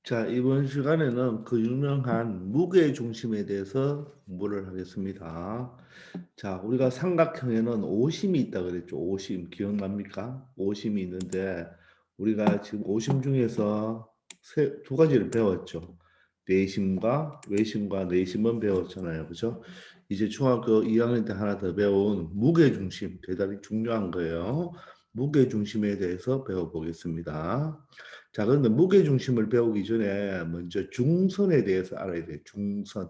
자, 이번 시간에는 그 유명한 무게 중심에 대해서 공부를 하겠습니다. 자, 우리가 삼각형에는 오심이 있다 그랬죠. 오심 기억납니까? 오심이 있는데 우리가 지금 오심 중에서 두 가지를 배웠죠. 내심과 외심과 내심은 배웠잖아요. 그죠? 이제 중학교 2학년 때 하나 더 배운 무게 중심 대단히 중요한 거예요. 무게 중심에 대해서 배워보겠습니다. 자, 그런데 무게 중심을 배우기 전에 먼저 중선에 대해서 알아야 돼요. 중선.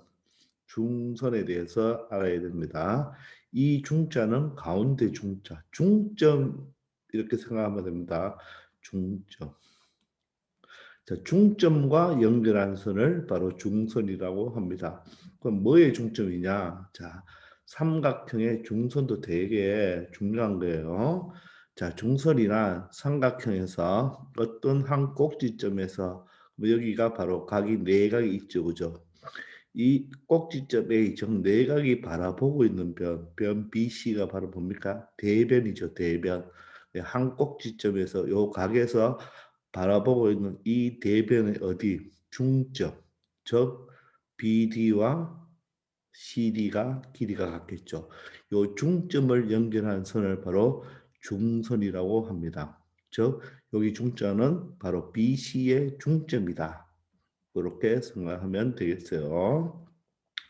중선에 대해서 알아야 됩니다. 이 중자는 가운데 중자, 중점 이렇게 생각하면 됩니다. 중점. 자, 중점과 연결한 선을 바로 중선이라고 합니다. 그럼 뭐의 중점이냐? 자, 삼각형의 중선도 되게 중요한 거예요. 자, 중선이란 삼각형에서 어떤 한 꼭지점에서 뭐 여기가 바로 각이 네 각이 있죠, 그죠? 이 꼭지점 A, 즉 내각이 바라보고 있는 변 BC가 바로 뭡니까? 대변이죠, 대변. 네, 한 꼭지점에서 요 각에서 바라보고 있는 이 대변의 어디? 중점. 즉 BD와 CD가 길이가 같겠죠. 요 중점을 연결한 선을 바로 중선이라고 합니다. 즉 여기 중점은 바로 BC의 중점이다. 그렇게 생각하면 되겠어요.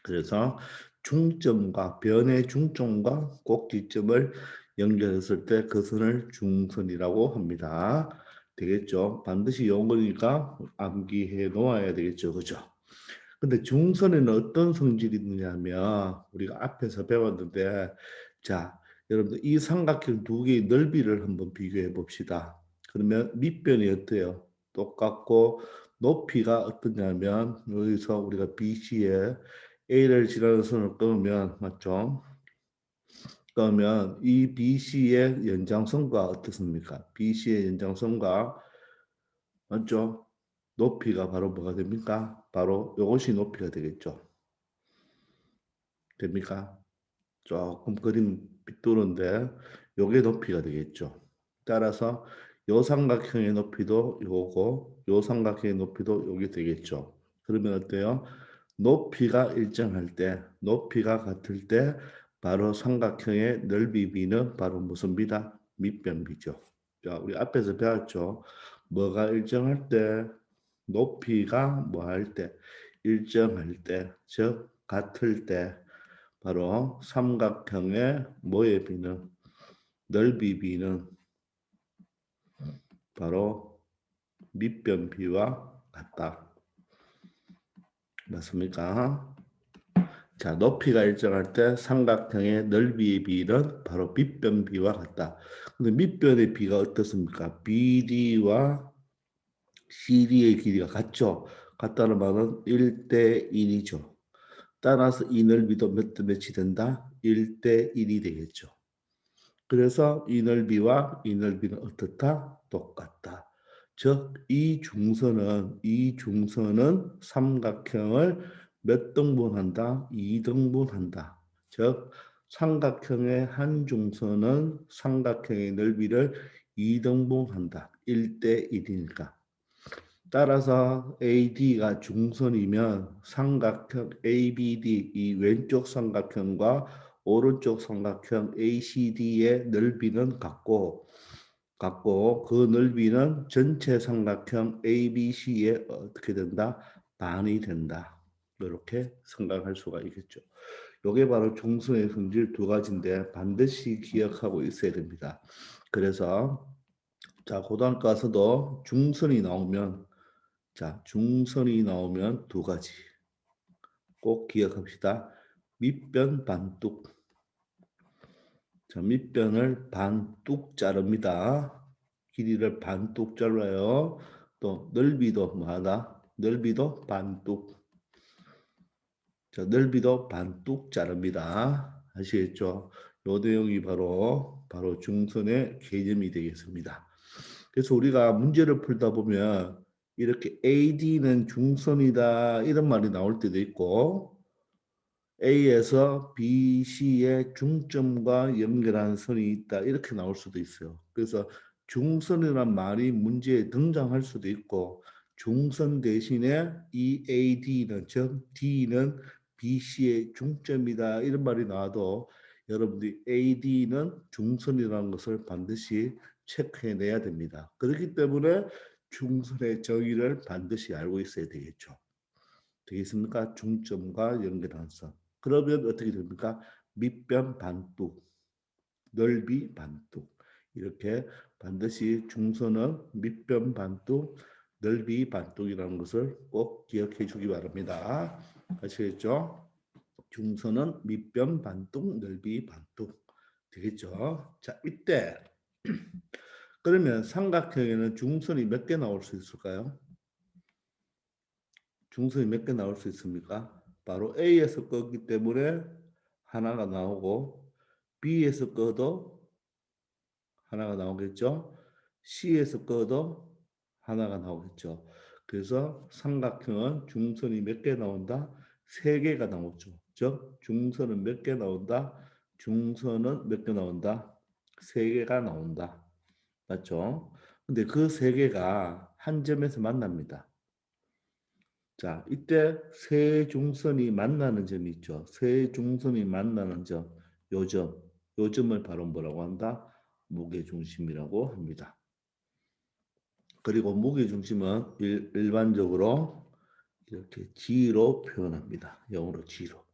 그래서 중점과 변의 중점과 꼭지점을 연결했을 때 그 선을 중선이라고 합니다. 되겠죠? 반드시 용어니까 암기해 놓아야 되겠죠. 그죠? 근데 중선에는 어떤 성질이 있느냐면 우리가 앞에서 배웠는데 자, 여러분들 이 삼각형 두 개의 넓이를 한번 비교해 봅시다. 그러면 밑변이 어때요? 똑같고 높이가 어떠냐면 여기서 우리가 BC에 A를 지나는 선을 끊으면 맞죠? 그러면 이 BC의 연장선과 어떻습니까? BC의 연장선과 맞죠? 높이가 바로 뭐가 됩니까? 바로 이것이 높이가 되겠죠. 됩니까? 조금 그림 삐뚤은데 요게 높이가 되겠죠. 따라서 요 삼각형의 높이도 요거, 요 삼각형의 높이도 요게 되겠죠. 그러면 어때요? 높이가 일정할 때, 높이가 같을 때 바로 삼각형의 넓이 비는 바로 무슨 비다? 밑변비죠. 자, 우리 앞에서 배웠죠. 뭐가 일정할 때, 높이가 뭐 할 때, 일정할 때, 즉 같을 때 바로 삼각형의 뭐의 비는 넓이 비는 바로 밑변비와 같다. 맞습니까? 자, 높이가 일정할 때 삼각형의 넓이의 비는 바로 밑변비와 같다. 근데 밑변의 비가 어떻습니까? BD와 CD의 길이가 같죠? 같다는 말은 1대 1이죠. 따라서 이 넓이도 몇 대 몇이 된다? 1대 1이 되겠죠. 그래서 이 넓이와 이 넓이는 어떻다? 똑같다. 즉, 이 중선은 삼각형을 몇 등분한다? 2등분한다. 즉, 삼각형의 한 중선은 삼각형의 넓이를 2등분한다. 1대 1이니까. 따라서 AD가 중선이면 삼각형 ABD 이 왼쪽 삼각형과 오른쪽 삼각형 ACD의 넓이는 같고 그 넓이는 전체 삼각형 ABC에 어떻게 된다? 반이 된다. 이렇게 생각할 수가 있겠죠. 이게 바로 중선의 성질 두 가지인데 반드시 기억하고 있어야 됩니다. 그래서 자 고등학교 가서도 중선이 나오면 두 가지 꼭 기억합시다. 밑변 반뚝. 자, 밑변을 반뚝 자릅니다. 길이를 반뚝 잘라요. 또 넓이도 뭐하다? 넓이도 반뚝. 자, 넓이도 반뚝 자릅니다. 아시겠죠? 요 내용이 바로 중선의 개념이 되겠습니다. 그래서 우리가 문제를 풀다 보면 이렇게 AD는 중선이다 이런 말이 나올 때도 있고 A에서 BC의 중점과 연결한 선이 있다 이렇게 나올 수도 있어요. 그래서 중선이란 말이 문제에 등장할 수도 있고 중선 대신에 이 AD는 즉 D는 BC의 중점이다 이런 말이 나와도 여러분들이 AD는 중선이라는 것을 반드시 체크해내야 됩니다. 그렇기 때문에 중선의 정의를 반드시 알고 있어야 되겠죠. 되겠습니까? 중점과 연결한선. 그러면 어떻게 됩니까? 밑변 반뚝, 넓이 반뚝. 이렇게 반드시 중선은 밑변 반뚝, 넓이 반뚝이라는 것을 꼭 기억해 주기 바랍니다. 아시겠죠? 중선은 밑변 반뚝, 넓이 반뚝. 되겠죠? 자, 이때 그러면 삼각형에는 중선이 몇 개 나올 수 있을까요? 중선이 몇 개 나올 수 있습니까? 바로 A에서 껐기 때문에 하나가 나오고 B에서 꺼도 하나가 나오겠죠. C에서 꺼도 하나가 나오겠죠. 그래서 삼각형은 중선이 몇 개 나온다? 세 개가 나오죠. 즉 중선은 몇 개 나온다? 중선은 몇 개 나온다? 세 개가 나온다. 맞죠? 근데 그 세 개가 한 점에서 만납니다. 자, 이때 세 중선이 만나는 점이 있죠. 세 중선이 만나는 점, 요 점을 바로 뭐라고 한다? 무게중심이라고 합니다. 그리고 무게중심은 일반적으로 이렇게 G로 표현합니다. 영어로 G로.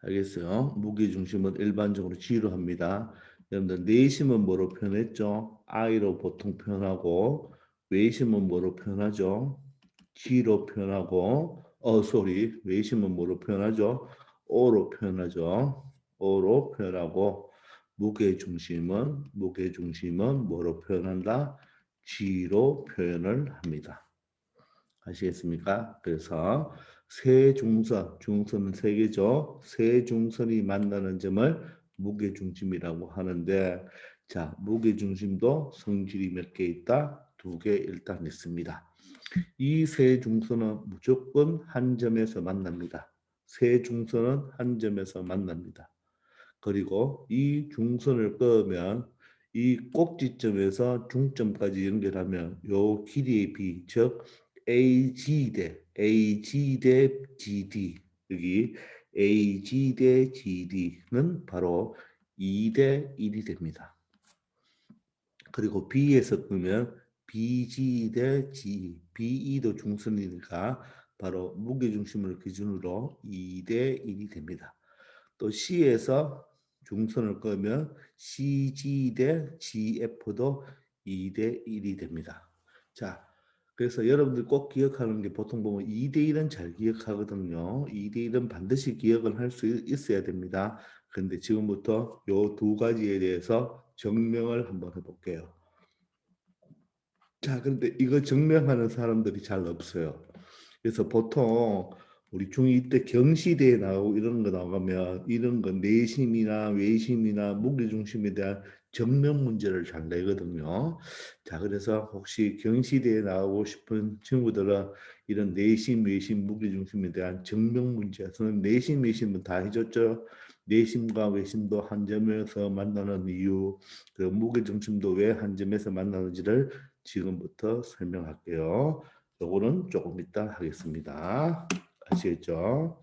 알겠어요? 무게중심은 일반적으로 G로 합니다. 여러분들 내심은 뭐로 표현했죠? I로 보통 표현하고 외심은 뭐로 표현하죠? G로 표현하고 외심은 뭐로 표현하죠? O로 표현하죠. O로 표현하고 무게중심은 뭐로 표현한다? G로 표현을 합니다. 아시겠습니까? 그래서 중선은 세 개죠. 세 중선이 만나는 점을 무게중심이라고 하는데, 자, 무게중심도 성질이 몇 개 있다? 두 개 일단 있습니다. 이 세 중선은 무조건 한 점에서 만납니다. 세 중선은 한 점에서 만납니다. 그리고 이 중선을 끄면 이 꼭지점에서 중점까지 연결하면 요 길이의 비, 즉 AG 대 GD 여기 AG 대 GD는 바로 2 대 1이 됩니다. 그리고 B에서 끄면 BG 대 G, BE도 중선이니까 바로 무게중심을 기준으로 2 대 1이 됩니다. 또 C에서 중선을 끄면 CG 대 GF도 2 대 1이 됩니다. 자, 그래서 여러분들 꼭 기억하는 게 보통 보면 2 대 1은 잘 기억하거든요. 2 대 1은 반드시 기억을 할 수 있어야 됩니다. 그런데 지금부터 요 두 가지에 대해서 증명을 한번 해볼게요. 자, 그런데 이거 증명하는 사람들이 잘 없어요. 그래서 보통 우리 중2 때 경시대에 나오고 이런 거 나오면 이런 거 내심이나 외심이나 무게중심에 대한 증명 문제를 잘 내거든요. 자, 그래서 혹시 경시대에 나오고 싶은 친구들은 이런 내심, 외심, 무게중심에 대한 증명 문제, 저는 내심, 외심은 다 해줬죠. 내심과 외심도 한 점에서 만나는 이유, 그 무게중심도 왜 한 점에서 만나는지를 지금부터 설명할게요. 요거는 조금 이따 하겠습니다. 아시겠죠?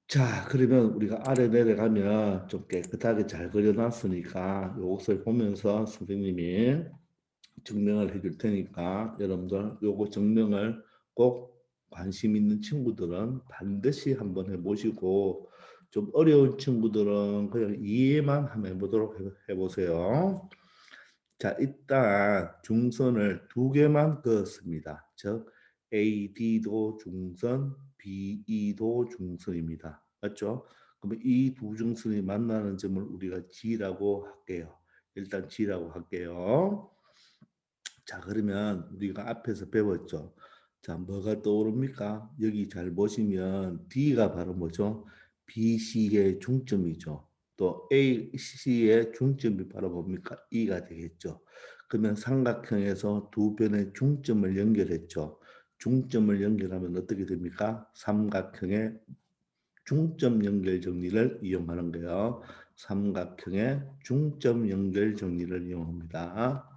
자, 그러면 우리가 아래 내려가면 좀 깨끗하게 잘 그려놨으니까 요것을 보면서 선생님이 증명을 해줄 테니까 여러분들 요거 증명을 꼭 관심 있는 친구들은 반드시 한번 해보시고 좀 어려운 친구들은 그냥 이해만 한번 해보도록 해보세요. 자, 일단 중선을 두 개만 그었습니다. 즉 AD도 중선, BE도 중선입니다. 맞죠? 그러면 이 두 중선이 만나는 점을 우리가 G라고 할게요. 일단 G라고 할게요. 자, 그러면 우리가 앞에서 배웠죠. 자, 뭐가 떠오릅니까? 여기 잘 보시면 D가 바로 뭐죠? BC의 중점이죠. 또 AC의 중점이 바로 뭡니까? E가 되겠죠. 그러면 삼각형에서 두 변의 중점을 연결했죠. 중점을 연결하면 어떻게 됩니까? 삼각형의 중점 연결 정리를 이용하는 거예요. 삼각형의 중점 연결 정리를 이용합니다.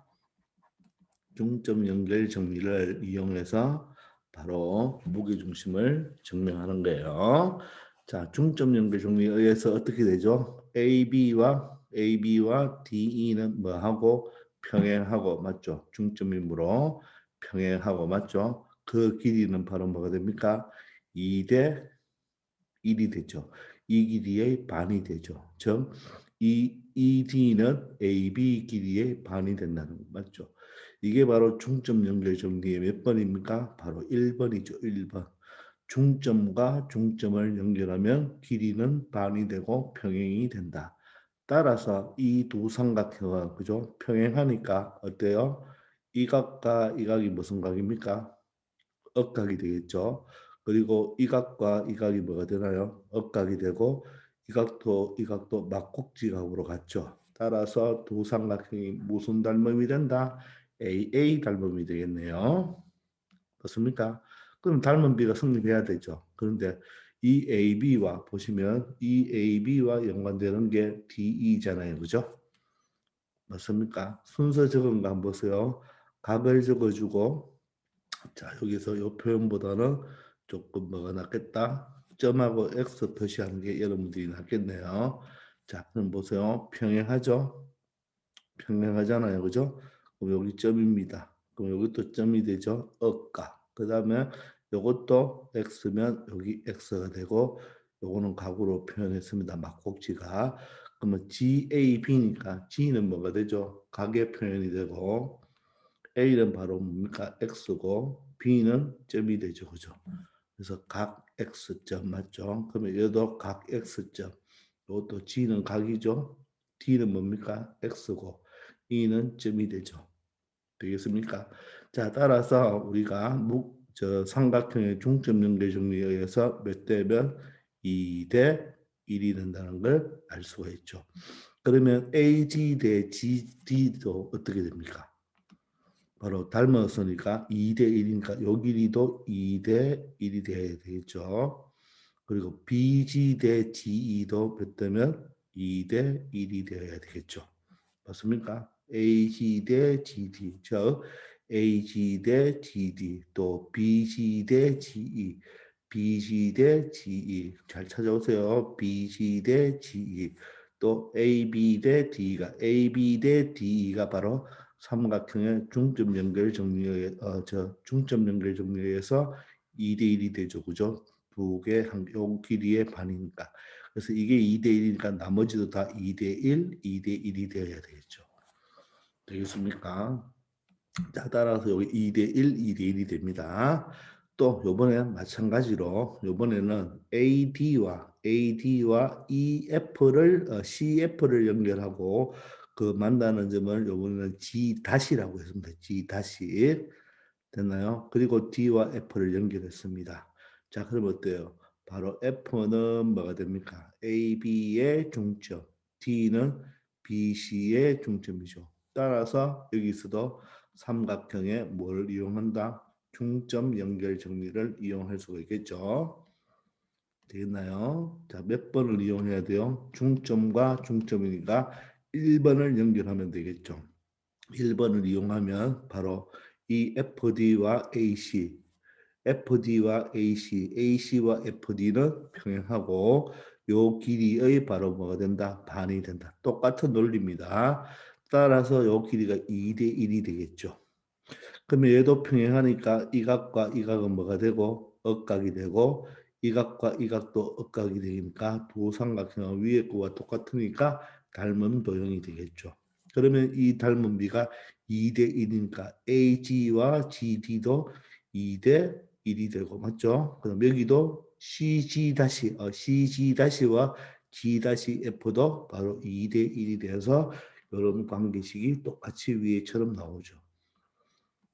중점 연결 정리를 이용해서 바로 무게중심을 증명하는 거예요. 자, 중점 연결 정리에 의해서 어떻게 되죠? AB와 DE는 뭐하고 평행하고 맞죠? 중점이므로 평행하고 맞죠? 그 길이는 바로 뭐가 됩니까? 2대 1이 되죠. 이 길이의 반이 되죠. 즉, 이 ED는 AB 길이의 반이 된다는 거 맞죠? 이게 바로 중점 연결 정리의 몇 번입니까? 바로 1번이죠. 1번. 중점과 중점을 연결하면 길이는 반이 되고 평행이 된다. 따라서 이 두 삼각형은 그죠? 평행하니까 어때요? 이 각과 이 각이 무슨 각입니까? 억각이 되겠죠. 그리고 이 각과 이 각이 뭐가 되나요? 억각이 되고 이 각도 막곡지각으로 같죠. 따라서 두 삼각형이 무슨 닮음이 된다? AA 닮음이 되겠네요. 맞습니까? 그럼 닮은 비가 성립해야 되죠. 그런데 이 AB와 보시면 이 AB와 연관되는 게 DE잖아요. 그죠? 맞습니까? 순서 적은 거 한번 보세요. 각을 적어주고 자 여기서 이 표현보다는 조금 뭐가 낫겠다. 점하고 X 표시하는 게 여러분들이 낫겠네요. 자 그럼 보세요. 평행하죠? 평행하잖아요. 그죠? 그럼 여기 점입니다. 그럼 여기 또 점이 되죠? 억가. 그 다음에 요것도 X면 여기 X가 되고 요거는 각으로 표현했습니다. 막곡지가. 그러면 GAB니까 G는 뭐가 되죠? 각의 표현이 되고 A는 바로 뭡니까? X고 B는 점이 되죠. 그죠? 그래서 각 X점 맞죠? 그러면 얘도 각 X점. 이것도 G는 각이죠. D는 뭡니까? X고 E는 점이 되죠. 되겠습니까? 자, 따라서 우리가 삼각형의 중점 연결 정리에 의해서 몇 대면 2대 1이 된다는 걸 알 수가 있죠. 그러면 AG 대 GD도 어떻게 됩니까? 바로 닮았으니까 2대 1이니까 요 길이도 2대 1이 돼야 되겠죠. 그리고 BG 대 GE도 몇 대면 2대 1이 되어야 되겠죠. 맞습니까? AG 대 GD, 즉 AG 대 GD, 또 BG 대 GE, BG 대 GE 잘 찾아오세요. BG 대 GE, 또 AB 대 D가 AB 대 DE가 바로 삼각형의 중점 연결 정리에 중점 연결 정리에서 2대 1이 되죠, 그죠? 두 개, 요 길이의 반이니까. 그래서 이게 2대 1이니까 나머지도 다 2대 1, 2대 1이 되어야 되겠죠. 되겠습니까? 자, 따라서 여기 2대 1, 2대 1이 됩니다. 또 요번에 마찬가지로 요번에는 AD와 CF를 연결하고 그 만나는 점을 요번에는 G-라고 했습니다. G- 됐나요? 그리고 D와 F를 연결했습니다. 자, 그럼 어때요? 바로 F는 뭐가 됩니까? AB의 중점, D는 BC의 중점이죠. 따라서 여기서도 삼각형의 뭘 이용한다? 중점 연결 정리를 이용할 수가 있겠죠. 되겠나요? 자, 몇 번을 이용해야 돼요? 중점과 중점이니까 1번을 연결하면 되겠죠. 1번을 이용하면 바로 이 FD와 AC, AC와 FD는 평행하고 요 길이의 바로 뭐가 된다? 반이 된다. 똑같은 논리입니다. 따라서 요 길이가 2대 1이 되겠죠. 그러면 얘도 평행하니까 이 각과 이 각은 뭐가 되고 억각이 되고 이 각과 이 각도 억각이 되니까 두 삼각형은 위에 거와 똑같으니까 닮은 도형이 되겠죠. 그러면 이 닮은 비가 2대 1이니까 AG와 GD도 2대 1이 되고 맞죠? 그럼 여기도 CG-와 G-F도 바로 2대 1이 돼서 이런 관계식이 똑같이 위에처럼 나오죠.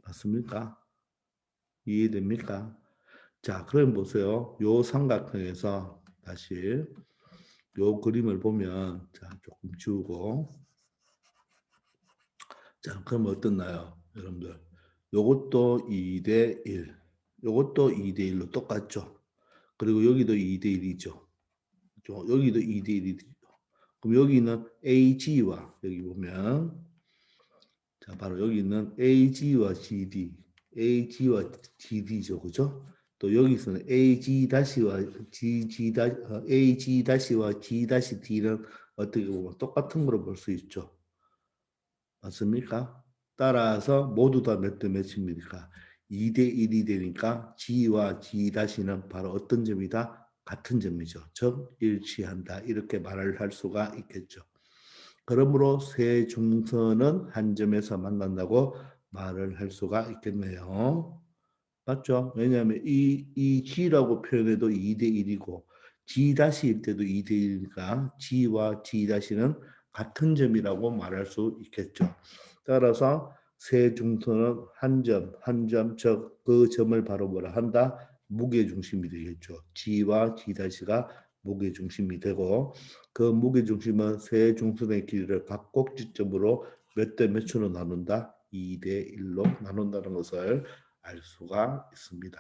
맞습니까? 이해됩니까? 자, 그럼 보세요. 요 삼각형에서 다시 요 그림을 보면 자, 조금 지우고 자, 그럼 어떻나요? 여러분들. 요것도 2대 1. 요것도 2대 1로 똑같죠. 그리고 여기도 2대 1이죠. 여기도 2대 1이죠. 그럼 여기는 AG와 여기 보면 자, 바로 여기 있는 AG와 GD, AG와 GD죠, 그죠? 또 여기서는 AG-와 AG-와 G-D는 어떻게 보면 똑같은 거로 볼 수 있죠. 맞습니까? 따라서 모두 다 몇 대 몇입니까? 2대 1이 되니까 G와 G-는 바로 어떤 점이다? 같은 점이죠. 즉 일치한다. 이렇게 말을 할 수가 있겠죠. 그러므로 세 중선은 한 점에서 만난다고 말을 할 수가 있겠네요. 맞죠? 왜냐하면 이 G라고 표현해도 2대 1이고 G-일 때도 2대 1이니까 G와 G-는 같은 점이라고 말할 수 있겠죠. 따라서 세 중선은 한 점, 즉 그 점을 바로 뭐라 한다? 무게중심이 되겠죠. G와 G-가 무게중심이 되고 그 무게중심은 세 중선의 길이를 각 꼭지점으로 몇 대 몇으로 나눈다? 2대 1로 나눈다는 것을 알 수가 있습니다.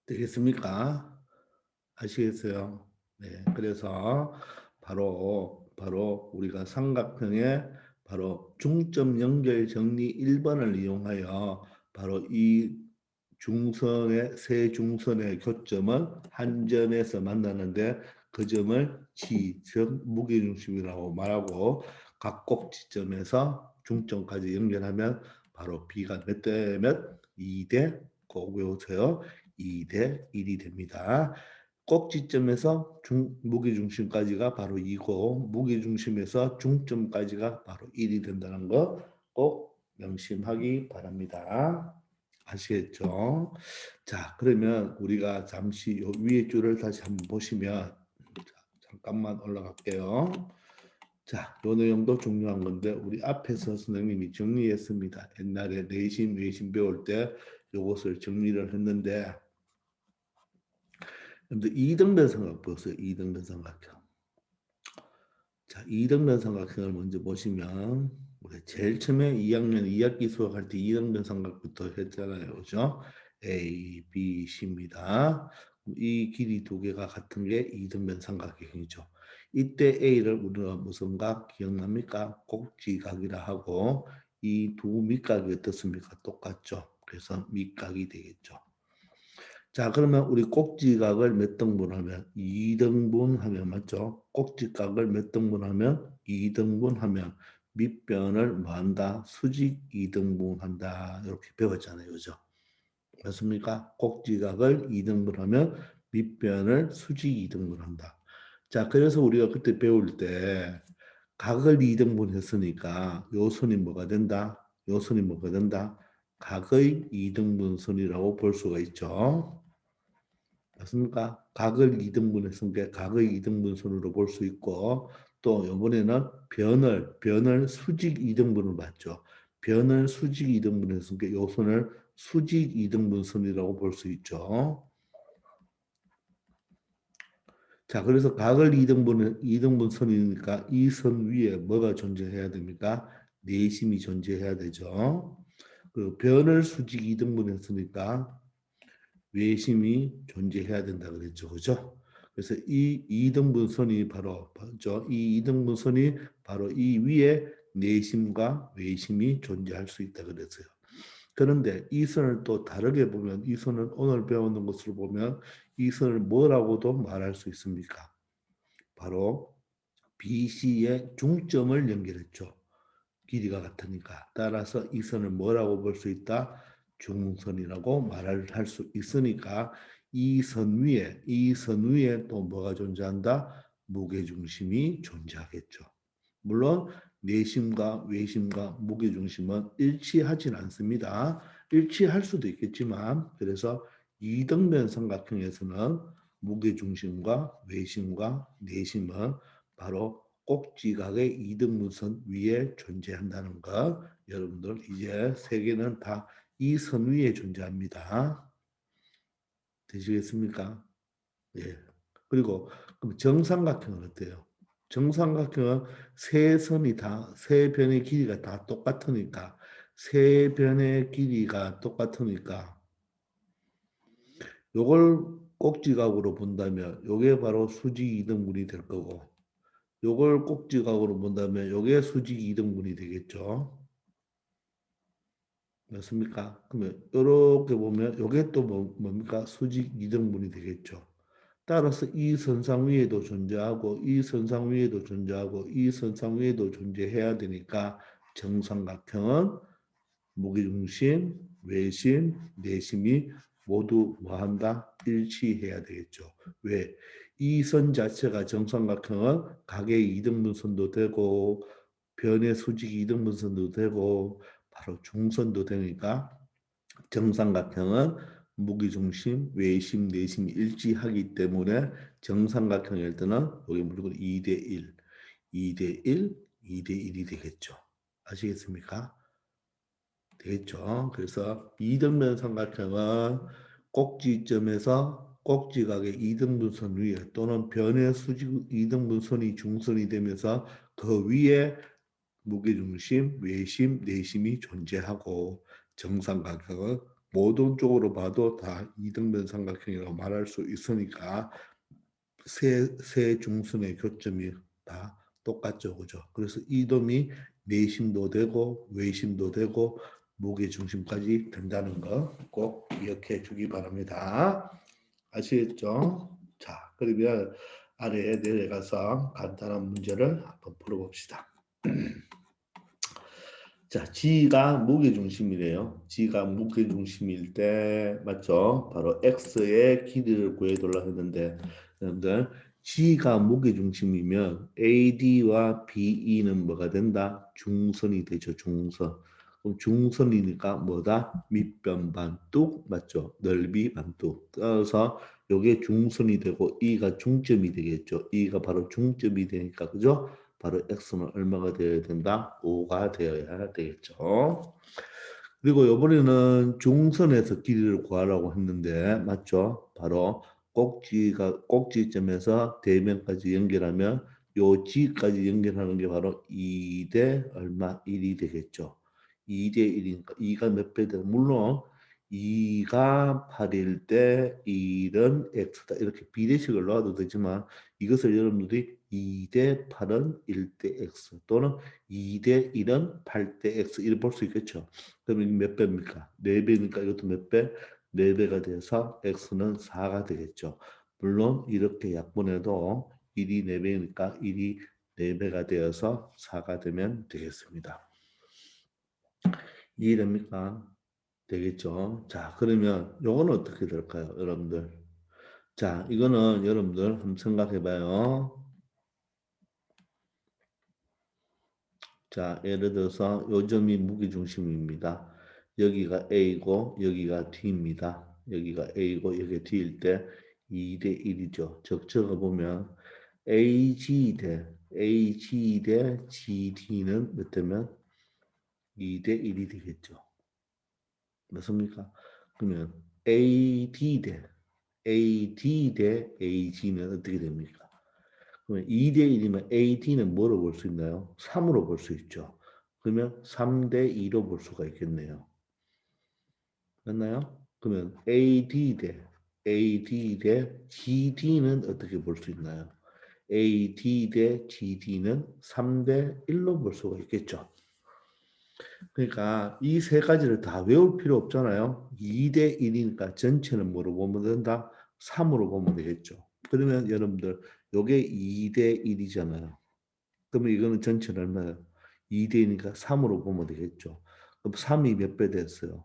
되겠습니까? 아시겠어요? 네, 그래서 바로 우리가 삼각형의 바로 중점 연결 정리 1번을 이용하여 바로 이 중선의 세 중선의 교점은 한 점에서 만나는데 그 점을 G, 즉 무게중심이라고 말하고 각 꼭지점에서 중점까지 연결하면 바로 B가 몇 대 몇? 2대 꼭 외우세요. 2대 1이 됩니다. 꼭지점에서 무게중심까지가 바로 2고 무게중심에서 중점까지가 바로 1이 된다는 거 꼭 명심하기 바랍니다. 아시겠죠? 자, 그러면 우리가 잠시 요 위에 줄을 다시 한번 보시면 잠깐만 올라갈게요. 자, 요 내용도 중요한 건데 우리 앞에서 선생님이 정리했습니다. 옛날에 내신, 외신 배울 때 요것을 정리를 했는데 근데 이등변 삼각 보세요. 이등변 삼각형. 자, 이등변 삼각형을 먼저 보시면 우리 제일 처음에 2학년 2학기 수학할 때 이등변 삼각부터 했잖아요. 그죠? A, B, C입니다. 이 길이 두 개가 같은 게 이등변 삼각형이죠. 이때 A를 우리가 무슨 각 기억납니까? 꼭지각이라 하고 이 두 밑각이 어떻습니까? 똑같죠. 그래서 밑각이 되겠죠. 자, 그러면 우리 꼭지각을 몇 등분하면 2등분 하면 맞죠? 꼭지각을 몇 등분 하면 2등분 하면 밑변을 뭐 한다? 수직 2등분 한다. 이렇게 배웠잖아요. 그죠? 맞습니까? 꼭지각을 2등분 하면 밑변을 수직 2등분 한다. 자, 그래서 우리가 그때 배울 때 각을 2등분 했으니까 요 선이 뭐가 된다? 요 선이 뭐가 된다? 각의 2등분 선이라고 볼 수가 있죠. 맞습니까? 각을 2등분해서 각의 2등분선으로 볼 수 있고 또 이번에는 변을 수직 2등분을 봤죠. 변을 수직 2등분해서 이 선을 수직 2등분선이라고 볼 수 있죠. 자, 그래서 각을 2등분선이니까 이 선 위에 뭐가 존재해야 됩니까? 내심이 존재해야 되죠. 그 변을 수직 2등분했으니까 외심이 존재해야 된다 그랬죠. 그죠? 그래서 이 이등분선이 바로 이 이등분선이 바로 이 위에 내심과 외심이 존재할 수 있다 그랬어요. 그런데 이 선을 또 다르게 보면 이 선을 오늘 배우는 것으로 보면 이 선을 뭐라고도 말할 수 있습니까? 바로 BC의 중점을 연결했죠. 길이가 같으니까. 따라서 이 선을 뭐라고 볼 수 있다? 중선이라고 말을 할 수 있으니까 이 선 위에 또 뭐가 존재한다? 무게중심이 존재하겠죠. 물론 내심과 외심과 무게중심은 일치하진 않습니다. 일치할 수도 있겠지만 그래서 이등변 삼각형에서는 무게중심과 외심과 내심은 바로 꼭지각의 이등분선 위에 존재한다는 것 여러분들 이제 세 개는 다 이 선 위에 존재합니다. 되시겠습니까? 예. 그리고 그럼 정삼각형은 어때요? 정삼각형은 세 변의 길이가 다 똑같으니까 세 변의 길이가 똑같으니까 요걸 꼭지각으로 본다면 요게 바로 수직 이등분이 될 거고 요걸 꼭지각으로 본다면 요게 수직 이등분이 되겠죠. 맞습니까? 그러면 이렇게 보면 이게 또 뭡니까? 수직 이등분이 되겠죠. 따라서 이 선상 위에도 존재하고 이 선상 위에도 존재하고 이 선상 위에도 존재해야 되니까 정삼각형은 무게중심, 외심, 내심이 모두 뭐한다? 일치해야 되겠죠. 왜? 이 선 자체가 정삼각형은 각의 이등분선도 되고 변의 수직 이등분선도 되고 바로 중선도 되니까 정삼각형은 무게중심, 외심, 내심이 일치하기 때문에 정삼각형일 때는 여기 무조건 2대 1, 2대 1, 2대 1이 되겠죠. 아시겠습니까? 되겠죠. 그래서 이등변 삼각형은 꼭지점에서 꼭지각의 이등분선 위에 또는 변의 수직 이등분선이 중선이 되면서 그 위에 무게중심, 외심, 내심이 존재하고 정삼각형은 모든 쪽으로 봐도 다 이등변 삼각형이라고 말할 수 있으니까 세 중선의 교점이 다 똑같죠, 그죠? 그래서 이동이 내심도 되고 외심도 되고 무게 중심까지 된다는 거 꼭 기억해 주기 바랍니다. 아시겠죠? 자, 그러면 아래에 내려가서 간단한 문제를 한번 풀어봅시다. 자, G가 무게중심이래요. G가 무게중심일 때 맞죠? 바로 X의 길이를 구해달라 했는데 여러분들 G가 무게중심이면 AD와 BE는 뭐가 된다? 중선이 되죠. 중선. 그럼 중선이니까 뭐다? 밑변 반뚝 맞죠? 넓이 반뚝. 따라서 요게 중선이 되고 E가 중점이 되겠죠. E가 바로 중점이 되니까 그죠? 바로 x는 얼마가 되어야 된다? 5가 되어야 되겠죠. 그리고 이번에는 중선에서 길이를 구하라고 했는데 맞죠? 바로 꼭지점에서 대면까지 연결하면 요 G까지 연결하는 게 바로 2대 얼마? 1이 되겠죠. 2대 1이니까 2가 몇 배 돼? 물론 2가 8일 때 1은 X다. 이렇게 비례식을 넣어도 되지만 이것을 여러분들이 2대 8은 1대 X 또는 2대 1은 8대 X 이렇게 볼 수 있겠죠. 그러면 몇 배입니까? 4배니까 이것도 몇 배? 4배가 돼서 X는 4가 되겠죠. 물론 이렇게 약분해도 1이 4배니까 1이 4배가 되어서 4가 되면 되겠습니다. 이해됩니까? 되겠죠. 자, 그러면 요거는 어떻게 될까요, 여러분들? 자, 이거는 여러분들 한번 생각해 봐요. 자, 예를 들어서 요 점이 무게중심입니다. 여기가 A고 여기가 D입니다. 여기가 A고 여기가 D일 때 2대 1이죠. 적어보면 AG 대 GD는 몇 대면 2대 1이 되겠죠. 맞습니까? 그러면 AD 대 AG는 어떻게 됩니까? 그러면 2대 1이면 AD는 뭐로 볼 수 있나요? 3으로 볼 수 있죠. 그러면 3대 2로 볼 수가 있겠네요. 맞나요? 그러면 AD 대 GD는 어떻게 볼 수 있나요? AD 대 GD는 3대 1로 볼 수가 있겠죠. 그러니까 이 세 가지를 다 외울 필요 없잖아요. 2대 1이니까 전체는 뭐로 보면 된다? 3으로 보면 되겠죠. 그러면 여러분들 요게 2대 1이잖아요. 그러면 이거는 전체는 얼마예요? 2대 2니까 3으로 보면 되겠죠. 그럼 3이 몇 배 됐어요?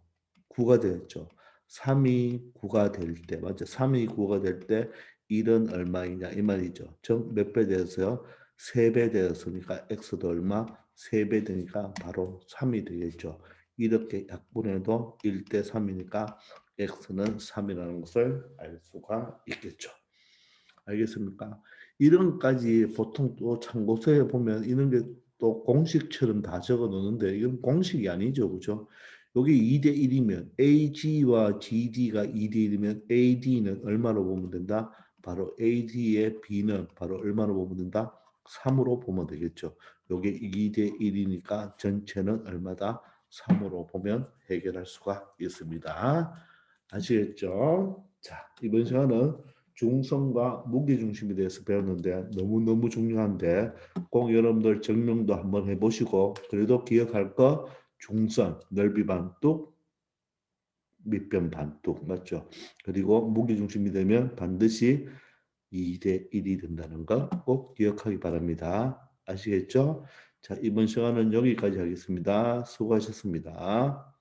9가 되었죠. 3이 9가 될 때, 맞죠? 3이 9가 될 때 1은 얼마이냐 이 말이죠. 몇 배 되었어요? 3배 되었으니까 x도 얼마? 3배 되니까 바로 3이 되겠죠. 이렇게 약분해도 1대 3이니까 x는 3이라는 것을 알 수가 있겠죠. 알겠습니까? 이런 것까지 보통 또 참고서에 보면 이런 게 또 공식처럼 다 적어 놓는데 이건 공식이 아니죠. 그죠? 여기 2대 1이면 AG와 GD가 2대 1이면 AD는 얼마로 보면 된다? 바로 AD의 B는 바로 얼마로 보면 된다? 3으로 보면 되겠죠. 여기 2대 1이니까 전체는 얼마다? 3으로 보면 해결할 수가 있습니다. 아시겠죠? 자, 이번 시간은 중성과 무게중심에 대해서 배웠는데 너무너무 중요한데 꼭 여러분들 증명도 한번 해보시고 그래도 기억할 거 중선, 넓이 반뚝, 밑변 반뚝 맞죠? 그리고 무게중심이 되면 반드시 2대 1이 된다는 거 꼭 기억하기 바랍니다. 아시겠죠? 자, 이번 시간은 여기까지 하겠습니다. 수고하셨습니다.